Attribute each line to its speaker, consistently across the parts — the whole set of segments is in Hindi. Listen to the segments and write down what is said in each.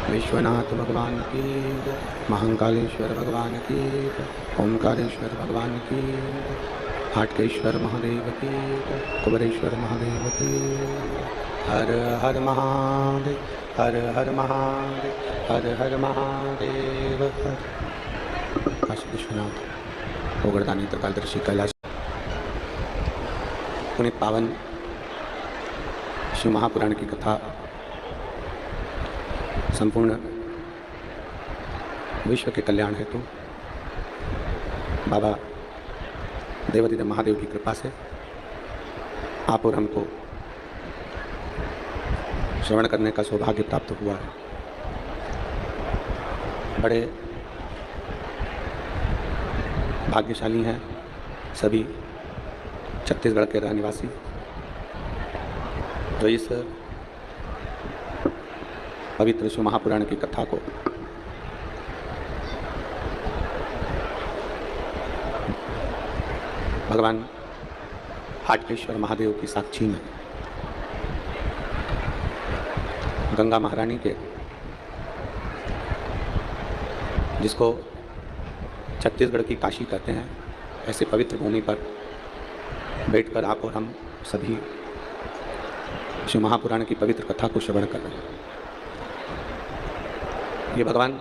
Speaker 1: विश्वनाथ भगवान की, महाकालेश्वर भगवान की, ओमकारेश्वर भगवान की, हाटकेश्वर महादेव की, कुबेरेश्वर महादेव की। हर हर महादेव, हर हर महादेव, हर हर महादेव। काशी विश्वनाथ गोवर्धनी त्रिकालदर्शी कैलाश पुनित पावन शिव महापुराण की कथा संपूर्ण विश्व के कल्याण हेतु बाबा देवाधिदेव महादेव की कृपा से आप और हमको श्रवण करने का सौभाग्य प्राप्त हुआ है। बड़े भाग्यशाली हैं सभी छत्तीसगढ़ के रहनिवासी जो इस पवित्र शिव महापुराण की कथा को भगवान हाटकेश्वर महादेव की साक्षी में गंगा महारानी के, जिसको छत्तीसगढ़ की काशी कहते हैं, ऐसे पवित्र भूमि पर बैठकर आप और हम सभी शिव महापुराण की पवित्र कथा को श्रवण कर रहे हैं। ये भगवान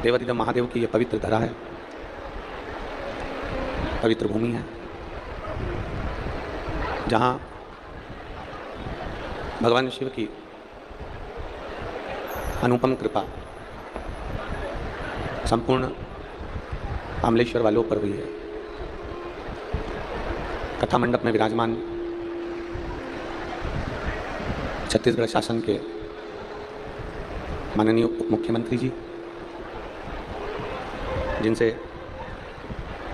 Speaker 1: देवाधिदेव महादेव की ये पवित्र धरा है, पवित्र भूमि है, जहाँ भगवान शिव की अनुपम कृपा संपूर्ण आमलेश्वर वालों पर हुई है। कथा मंडप में विराजमान छत्तीसगढ़ शासन के माननीय उप मुख्यमंत्री जी, जिनसे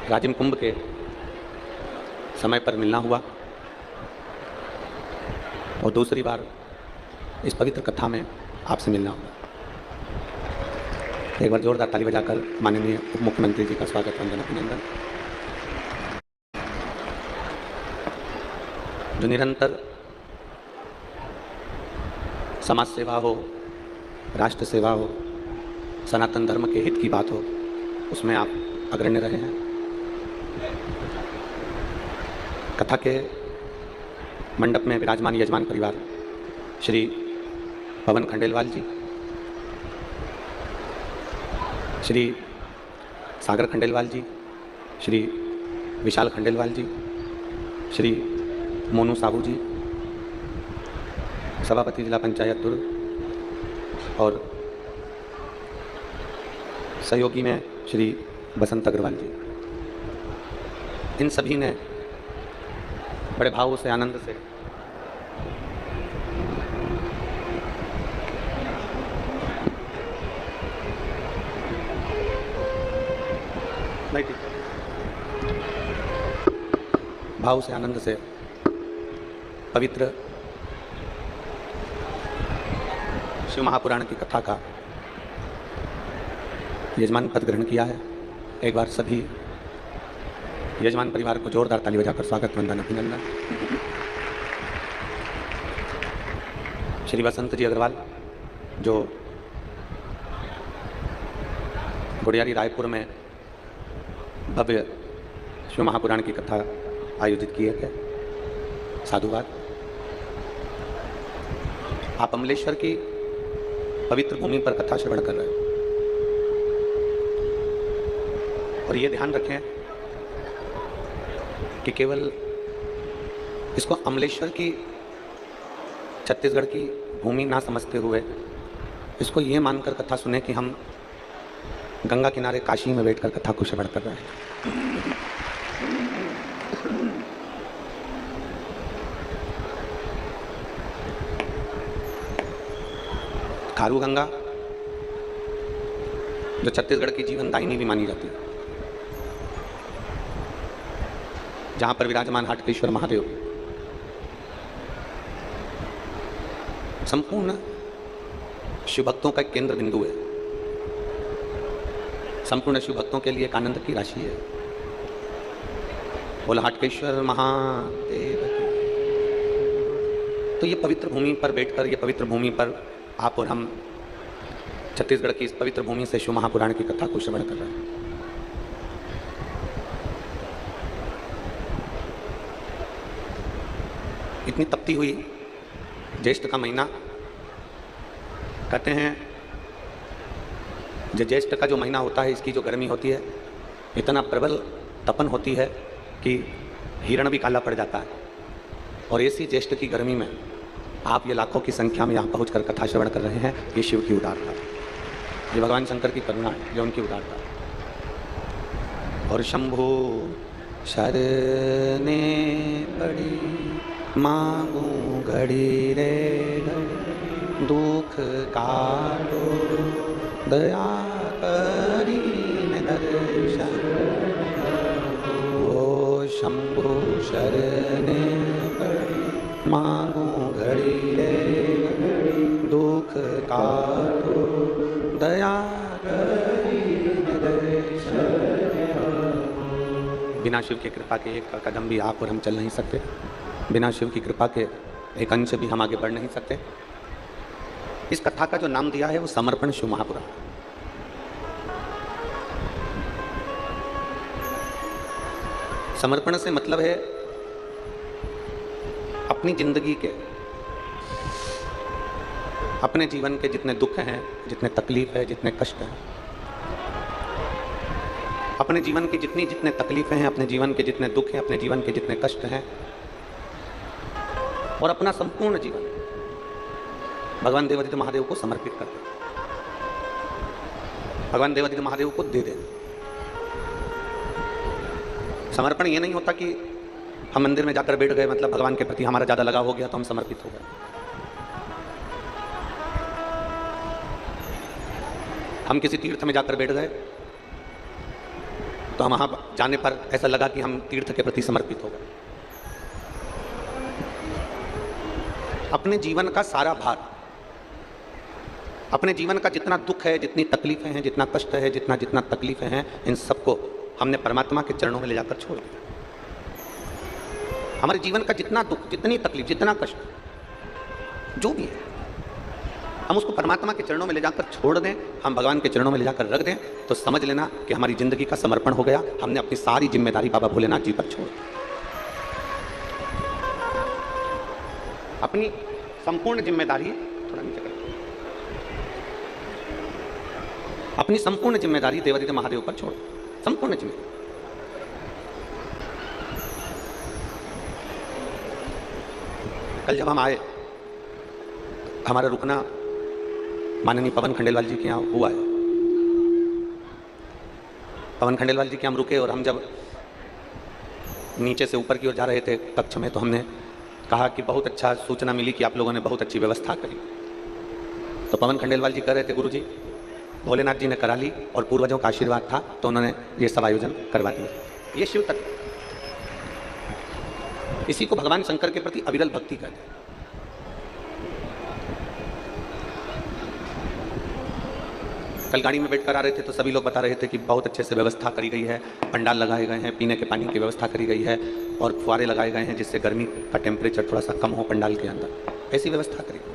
Speaker 1: राजिम कुंभ के समय पर मिलना हुआ और दूसरी बार इस पवित्र कथा में आपसे मिलना हुआ। एक बार जोरदार ताली बजाकर माननीय उप मुख्यमंत्री जी का स्वागत वंदन अभिनंदन। जो निरंतर समाज सेवा हो, राष्ट्र सेवा हो, सनातन धर्म के हित की बात हो, उसमें आप अग्रणी रहे हैं। कथा के मंडप में विराजमान यजमान परिवार श्री पवन खंडेलवाल जी, श्री सागर खंडेलवाल जी, श्री विशाल खंडेलवाल जी, श्री मोनू साहू जी, सभापति जिला पंचायत दुर्ग, और सहयोगी में श्री बसंत अग्रवाल जी, इन सभी ने बड़े भाव से, आनंद से भाव से, आनंद से पवित्र शिव महापुराण की कथा का यजमान पद ग्रहण किया है। एक बार सभी यजमान परिवार को जोरदार ताली बजाकर स्वागत वंदन अभिनंदन। श्री बसंत जी अग्रवाल जो गुड़ियारी रायपुर में भव्य शिव महापुराण की कथा आयोजित किए थे, साधुवाद। आप अमलेश्वर की पवित्र भूमि पर कथा श्रवण कर रहे हो और ये ध्यान रखें कि केवल इसको अमलेश्वर की छत्तीसगढ़ की भूमि ना समझते हुए इसको ये मानकर कथा सुने कि हम गंगा किनारे काशी में बैठकर कथा को श्रवण कर रहे हैं। खारू गंगा जो छत्तीसगढ़ की जीवनदायिनी भी मानी जाती है, जहां पर विराजमान हाटकेश्वर महादेव संपूर्ण शिव भक्तों का एक केंद्र बिंदु है, संपूर्ण शिव भक्तों के लिए एक आनंद की राशि है। बोला हाटकेश्वर महादेव। तो ये पवित्र भूमि पर बैठकर, ये पवित्र भूमि पर आप और हम छत्तीसगढ़ की इस पवित्र भूमि से शिव महापुराण की कथा को श्रवण कर रहे हैं। इतनी तपती हुई ज्येष्ठ का महीना, कहते हैं जो ज्येष्ठ का जो महीना होता है, इसकी जो गर्मी होती है, इतना प्रबल तपन होती है कि हिरण भी काला पड़ जाता है। और ऐसी ज्येष्ठ की गर्मी में आप ये लाखों की संख्या में यहाँ पहुँचकर कथा श्रवण कर रहे हैं। ये शिव की उदारता, ये भगवान शंकर की करुणा है, ये उनकी उदारता। और शंभु शरने पड़ी मांगू घड़ी रे घड़ी, दुख काटो दया करी दर्शन। ओ शंभु शरने पड़ी मांगू घड़ी रे घड़ी, दुख काटो दया करी दर्शन। बिना शिव की कृपा के एक कदम भी आप और हम चल नहीं सकते, बिना शिव की कृपा के एक अंश भी हम आगे बढ़ नहीं सकते। इस कथा का जो नाम दिया है वो समर्पण शिव महापुराण। समर्पण से मतलब है अपनी जिंदगी के, अपने जीवन के जितने दुख हैं, जितने तकलीफ है, जितने कष्ट हैं, अपने जीवन की जितने तकलीफें हैं, अपने जीवन के जितने दुख हैं, अपने जीवन के जितने कष्ट हैं, और अपना संपूर्ण जीवन भगवान देवादित्य महादेव को समर्पित कर दे, भगवान देवादित्य महादेव को दे दे। समर्पण ये नहीं होता कि हम मंदिर में जाकर बैठ गए, मतलब भगवान के प्रति हमारा ज्यादा लगाव हो गया तो हम समर्पित हो गए। हम किसी तीर्थ में जाकर बैठ गए तो हम वहां जाने पर ऐसा लगा कि हम तीर्थ के प्रति समर्पित हो गए। अपने जीवन का सारा भार, अपने जीवन का जितना दुख है, जितनी तकलीफें हैं, जितना कष्ट है, जितना तकलीफें हैं, इन सबको हमने परमात्मा के चरणों में ले जाकर छोड़ दिया। हमारे जीवन का जितना दुख, जितनी तकलीफ, जितना कष्ट जो भी है, हम उसको परमात्मा के चरणों में ले जाकर छोड़ दें, हम भगवान के चरणों में ले जाकर रख दें, तो समझ लेना कि हमारी जिंदगी का समर्पण हो गया। हमने अपनी सारी जिम्मेदारी बाबा भोलेनाथ जी पर छोड़ दी। अपनी संपूर्ण जिम्मेदारी, थोड़ा नीचे कर, अपनी संपूर्ण जिम्मेदारी देवादित्य महादेव पर छोड़, संपूर्ण जिम्मेदारी। कल जब हम आए, हमारा रुकना माननीय पवन खंडेलवाल जी के यहाँ हुआ है। पवन खंडेलवाल जी के हम रुके और हम जब नीचे से ऊपर की ओर जा रहे थे कक्ष में, तो हमने कहा कि बहुत अच्छा सूचना मिली कि आप लोगों ने बहुत अच्छी व्यवस्था करी। तो पवन खंडेलवाल जी कह रहे थे, गुरुजी भोलेनाथ जी ने करा ली और पूर्वजों का आशीर्वाद था तो उन्होंने ये सब आयोजन करवा दिया। ये शिव तत्व, इसी को भगवान शंकर के प्रति अविरल भक्ति कहते हैं। कल गाड़ी में बैठकर आ रहे थे तो सभी लोग बता रहे थे कि बहुत अच्छे से व्यवस्था करी गई है, पंडाल लगाए गए हैं, पीने के पानी की व्यवस्था करी गई है और फुहारे लगाए गए हैं जिससे गर्मी का टेम्परेचर थोड़ा सा कम हो पंडाल के अंदर। ऐसी व्यवस्था करी गई।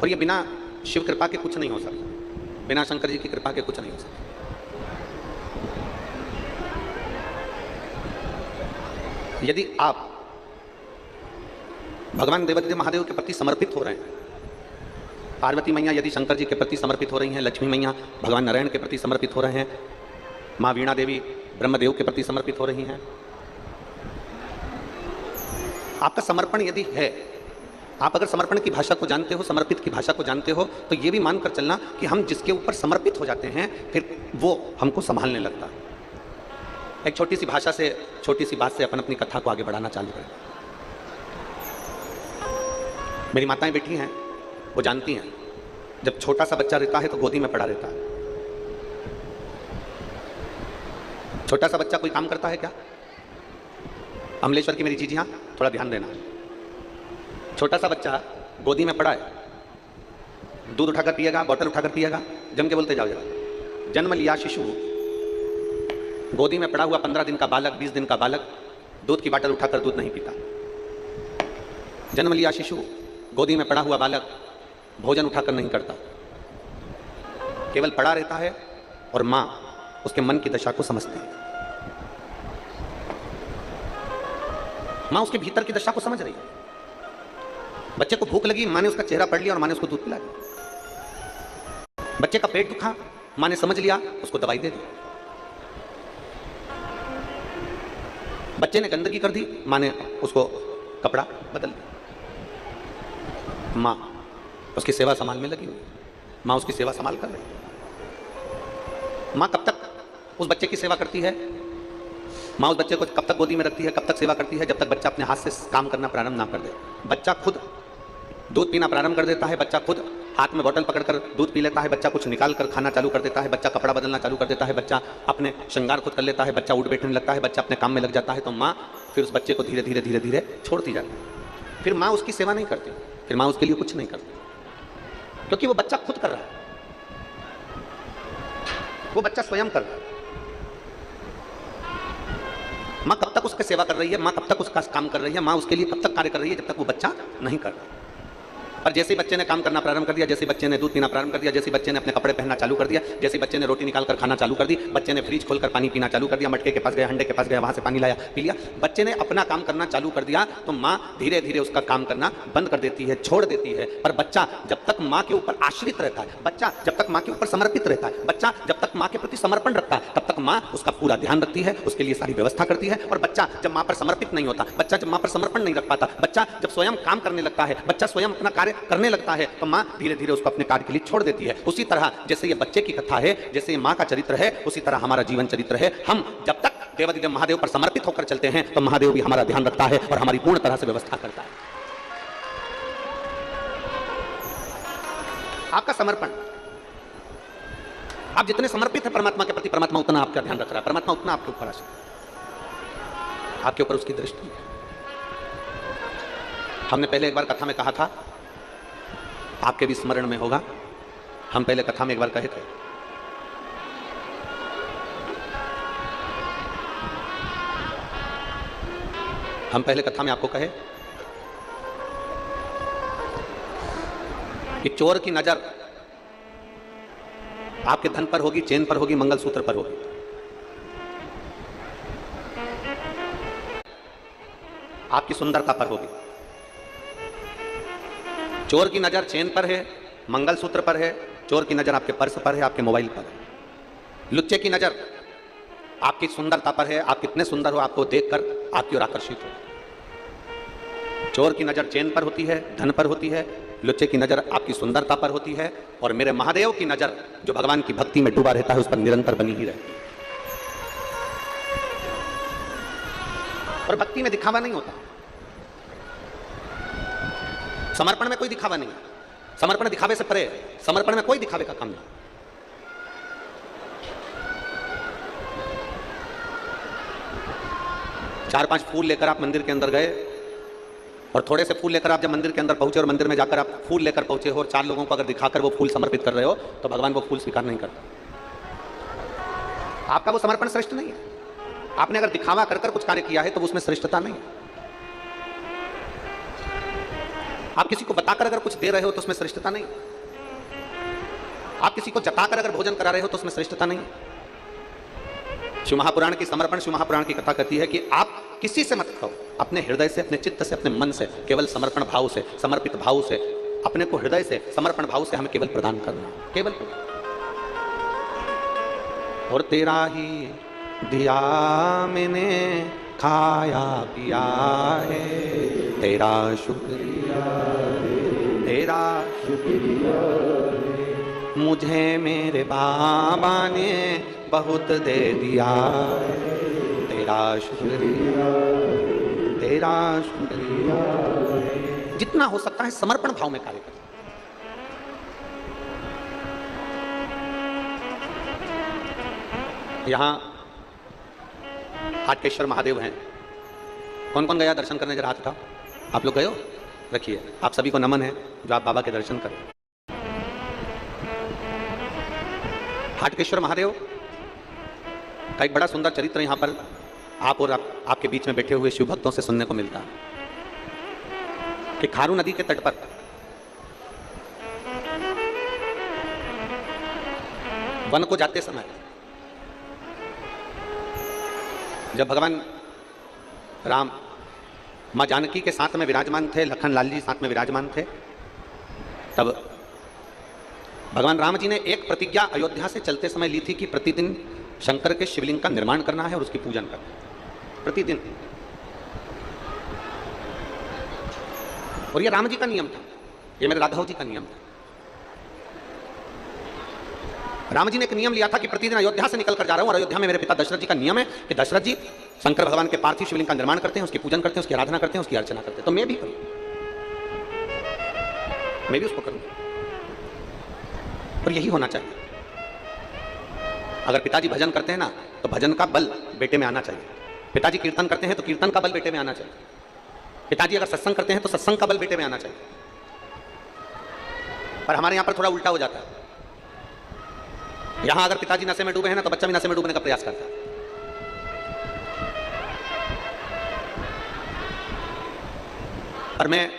Speaker 1: और ये बिना शिव कृपा के कुछ नहीं हो सकता, बिना शंकर जी की कृपा के कुछ नहीं हो सकता। यदि आप भगवान देवादिदेव महादेव के प्रति समर्पित हो रहे हैं, पार्वती मैया यदि शंकर जी के प्रति समर्पित हो रही हैं, लक्ष्मी मैया भगवान नारायण के प्रति समर्पित हो रहे हैं, माँ वीणा देवी ब्रह्मदेव के प्रति समर्पित हो रही हैं, आपका समर्पण यदि है, आप अगर समर्पण की भाषा को जानते हो, समर्पित की भाषा को जानते हो, तो ये भी मानकर चलना कि हम जिसके ऊपर समर्पित हो जाते हैं फिर वो हमको संभालने लगता है। एक छोटी सी भाषा से, छोटी सी बात से अपन अपनी कथा को आगे बढ़ाना चालू करें। मेरी माताएं बैठी हैं, वो जानती हैं जब छोटा सा बच्चा रहता है तो गोदी में पड़ा रहता है। छोटा सा बच्चा कोई काम करता है क्या? अमलेश्वर की मेरी जीजियां थोड़ा ध्यान देना। छोटा सा बच्चा गोदी में पड़ा है, दूध उठाकर पिएगा, बोतल उठाकर पिएगा, जम के बोलते जाओ जरा। जन्म लिया शिशु, गोदी में पड़ा हुआ 15 दिन का बालक, 20 दिन का बालक दूध की बाटल उठाकर दूध नहीं पीता। जन्म लिया शिशु, गोदी में पड़ा हुआ बालक भोजन उठाकर नहीं करता, केवल पड़ा रहता है और मां उसके मन की दशा को समझती है। मां उसके भीतर की दशा को समझ रही है। बच्चे को भूख लगी, मां ने उसका चेहरा पढ़ लिया और मां ने उसको दूध पिला दिया। बच्चे का पेट दुखा, मां ने समझ लिया, उसको दवाई दे दी। बच्चे ने गंदगी कर दी, मां ने उसको कपड़ा बदल दिया। मां उसकी सेवा संभाल में लगी हुई, मां उसकी सेवा संभाल कर रही है। मां कब तक उस बच्चे की सेवा करती है? मां उस बच्चे को कब तक गोदी में रखती है, कब तक सेवा करती है? जब तक बच्चा अपने हाथ से काम करना प्रारंभ ना कर दे। बच्चा खुद दूध पीना प्रारंभ कर देता है, बच्चा खुद हाथ में बोतल पकड़कर दूध पी लेता है, बच्चा कुछ निकाल कर खाना चालू कर देता है, बच्चा कपड़ा बदलना चालू कर देता है, बच्चा अपने श्रृंगार खुद कर लेता है, बच्चा उठ बैठने लगता है, बच्चा अपने काम में लग जाता है, तो माँ फिर उस बच्चे को धीरे धीरे धीरे धीरे छोड़ती जाती है। फिर माँ उसकी सेवा नहीं करती, फिर माँ उसके लिए कुछ नहीं करती, क्योंकि वो बच्चा खुद कर रहा है, वो बच्चा स्वयं कर रहा है। माँ कब तक उसकी सेवा कर रही है, माँ कब तक उसका काम कर रही है, माँ उसके लिए कब तक कार्य कर रही है, जब तक वो बच्चा नहीं कर रहा। और जैसे ही बच्चे ने काम करना प्रारंभ कर दिया, जैसे बच्चे ने दूध पीना प्रारंभ कर दिया, जैसे बच्चे ने अपने कपड़े पहनना चालू कर दिया, जैसे बच्चे ने रोटी निकालकर खाना चालू कर दी, बच्चे ने फ्रिज खोलकर पानी पीना चालू कर दिया, मटके के पास गया, हंडे के पास गया, वहां से पानी लाया, पी लिया, बच्चे ने अपना काम करना चालू कर दिया, तो माँ धीरे धीरे उसका काम करना बंद कर देती है, छोड़ देती है। पर बच्चा जब तक माँ के ऊपर आश्रित रहता है, बच्चा जब तक माँ के ऊपर समर्पित रहता है, बच्चा जब तक माँ के प्रति समर्पण रखता है, तब तक माँ उसका पूरा ध्यान रखती है, उसके लिए सारी व्यवस्था करती है। और बच्चा जब माँ पर समर्पित नहीं होता, बच्चा जब माँ पर समर्पण नहीं रख पाता, बच्चा जब स्वयं काम करने लगता है, बच्चा स्वयं अपना कार्य करने लगता है, तो माँ धीरे धीरे उसको अपने कार्य के लिए छोड़ देती है। उसी तरह जैसे ये बच्चे की कथा है, जैसे ये माँ का चरित्र है, उसी तरह हमारा जीवन चरित्र है। हम जब तक देवादिदेव महादेव पर समर्पित होकर चलते हैं, तो महादेव भी हमारा ध्यान रखता है और हमारी पूर्ण तरह से व्यवस्था करता है। आपका समर्पण, आप जितने समर्पित हैं परमात्मा के प्रति, परमात्मा उतना आपका ध्यान रख रहा है, परमात्मा उतना आपके ऊपर आश्रित, आपके ऊपर उसकी दृष्टि है। हमने पहले एक बार कथा में कहा था, आपके भी स्मरण में होगा, हम पहले कथा में एक बार कहे थे, हम पहले कथा में आपको कहे कि चोर की नजर आपके धन पर होगी, चेन पर होगी, मंगलसूत्र पर होगी। आपकी सुंदरता पर होगी। चोर की नजर चेन पर है, मंगलसूत्र पर है, चोर की नजर आपके पर्स पर है, आपके मोबाइल पर है। लुच्चे की नजर आपकी सुंदरता पर है, आप कितने सुंदर हो आपको देखकर आपकी ओर आकर्षित हो। चोर की नजर चेन पर होती है, धन पर होती है, लुच्चे की नजर आपकी सुंदरता पर होती है, और मेरे महादेव की नजर जो भगवान की भक्ति में डूबा रहता है, उस पर निरंतर बनी ही रहती है। और भक्ति में दिखावा नहीं होता, समर्पण में कोई दिखावा नहीं, समर्पण दिखावे से परे, समर्पण में कोई दिखावे का काम नहीं। चार पांच फूल लेकर आप मंदिर के अंदर गए, और थोड़े से फूल लेकर आप जब मंदिर के अंदर पहुंचे और मंदिर में जाकर आप फूल लेकर पहुंचे हो और 4 लोगों को अगर दिखाकर वो फूल समर्पित कर रहे हो तो भगवान वो फूल स्वीकार नहीं करता। आपका वो समर्पण श्रेष्ठ नहीं है। आपने अगर दिखावा कर कुछ कार्य किया है तो उसमें श्रेष्ठता नहीं है। आप किसी को बताकर अगर कुछ दे रहे हो तो उसमें श्रेष्ठता नहीं। आप किसी को जताकर अगर भोजन करा रहे हो तो उसमें श्रेष्ठता नहीं। शिव महापुराण की समर्पण, शिव महापुराण की कथा कहती है कि आप किसी से मत कहो, अपने हृदय से, अपने चित्त से, अपने मन से, केवल समर्पण भाव से, समर्पित भाव से, अपने को हृदय से, समर्पण भाव से हमें केवल प्रदान करना, केवल। और तेरा ही दिया मैंने खाया पिया है, तेरा शुक्रिया, तेरा शुक्रिया, मुझे मेरे बाबा ने बहुत दे दिया, तेरा शुक्रिया, तेरा शुक्रिया। जितना हो सकता है समर्पण भाव में कार्य करें। यहां हाटकेश्वर महादेव हैं। कौन कौन गया दर्शन करने? जरा हाथ उठाओ। आप लोग गए हो? रखिए। आप सभी को नमन है जो आप बाबा के दर्शन करें। हाटकेश्वर महादेव का एक बड़ा सुंदर चरित्र यहां पर आप और आपके बीच में बैठे हुए शिव भक्तों से सुनने को मिलता है कि खारू नदी के तट पर वन को जाते समय जब भगवान राम मां जानकी के साथ में विराजमान थे, लखन लाल जी साथ में विराजमान थे, तब भगवान राम जी ने एक प्रतिज्ञा अयोध्या से चलते समय ली थी कि प्रतिदिन शंकर के शिवलिंग का निर्माण करना है और उसकी पूजन करना है, प्रतिदिन। और ये राम जी का नियम था, ये मेरे राघव जी का नियम था। राम जी ने एक नियम लिया था कि प्रतिदिन अयोध्या से निकल कर जा रहा हूं और अयोध्या में मेरे पिता दशरथ जी का नियम है कि दशरथ जी शंकर भगवान के पार्थिव शिवलिंग का निर्माण करते हैं, उसकी पूजन करते हैं, उसकी आराधना करते हैं, उसकी अर्चना करते हैं। तो मैं भी करूं, मैं भी उसको करूं। और यही होना चाहिए। अगर पिताजी भजन करते हैं ना तो भजन का बल बेटे में आना चाहिए। पिताजी कीर्तन करते हैं तो कीर्तन का बल बेटे में आना चाहिए। पिताजी अगर सत्संग करते हैं तो सत्संग का बल बेटे में आना चाहिए। पर हमारे यहां पर थोड़ा उल्टा हो जाता है। यहां अगर पिताजी नशे में डूबे हैं ना तो बच्चा भी नशे में डूबने का प्रयास करता है। और मैं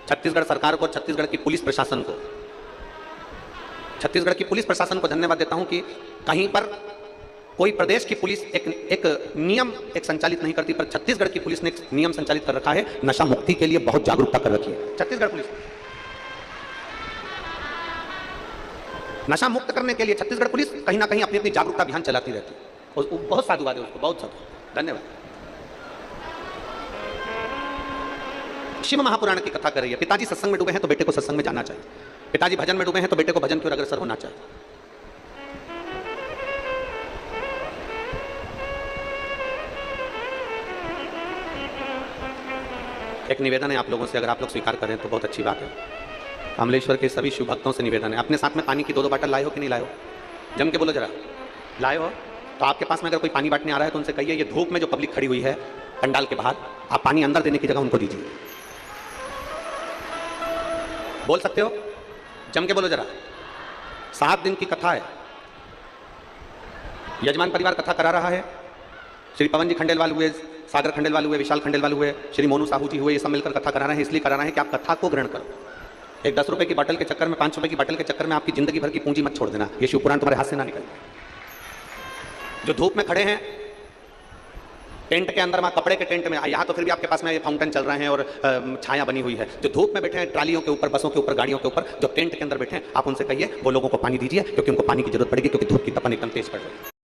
Speaker 1: छत्तीसगढ़ सरकार को, छत्तीसगढ़ की पुलिस प्रशासन को, छत्तीसगढ़ की पुलिस प्रशासन को धन्यवाद देता हूं कि कहीं पर कोई प्रदेश की पुलिस एक नियम संचालित नहीं करती, पर छत्तीसगढ़ की पुलिस ने एक नियम संचालित कर रखा है, नशा मुक्ति के लिए बहुत जागरूकता कर रखी है छत्तीसगढ़ पुलिस। नशा मुक्त करने के लिए छत्तीसगढ़ पुलिस कहीं ना कहीं अपनी अपनी जागरूकता अभियान चलाती रहती है और बहुत साधुवाद है उसको, बहुत साधु, धन्यवाद। शिव महापुराण की कथा कर रही है। पिताजी सत्संग में डूबे हैं तो बेटे को सत्संग में जाना चाहिए। पिताजी भजन में डूबे हैं तो बेटे को भजन की ओर अग्रसर होना चाहिए। एक निवेदन है आप लोगों से, अगर आप लोग स्वीकार करें तो बहुत अच्छी बात है। कमलेश्वर के सभी शिव भक्तों से निवेदन है, अपने साथ में पानी की 2-2 बाटल लाए हो कि नहीं लाए हो? जम के बोलो जरा, लाए हो? तो आपके पास में अगर कोई पानी बांटने आ रहा है तो उनसे कहिए, ये धूप में जो पब्लिक खड़ी हुई है पंडाल के बाहर, आप पानी अंदर देने की जगह उनको दीजिए। बोल सकते हो? जम के बोलो जरा। 7 दिन की कथा है। यजमान परिवार कथा करा रहा है। श्री पवन जी खंडेलवाल हुए, सागर खंडेलवाल हुए, विशाल खंडेलवाल हुए, श्री मोनू साहू जी हुए, ये सब मिलकर कथा करा रहे हैं। इसलिए करा रहे हैं कि आप कथा को ग्रहण करो। एक 10 रुपए की बोतल के चक्कर में, 5 रुपए की बोतल के चक्कर में आपकी जिंदगी भर की पूंजी मत छोड़ देना। ये शिवपुराण तुम्हारे हाथ से ना निकले। जो धूप में खड़े हैं टेंट के अंदर, कपड़े के टेंट में, यहाँ तो फिर भी आपके पास में ये फाउंटेन चल रहे हैं और छाया बनी हुई है। जो धूप में बैठे हैं ट्रालियों के ऊपर, बसों के ऊपर, गाड़ियों के ऊपर, जो टेंट के अंदर बैठे हैं, आप उनसे कहिए वो लोगों को पानी दीजिए, क्योंकि उनको पानी की जरूरत पड़ेगी, क्योंकि धूप की तपन एकदम तेज पड़ रही है।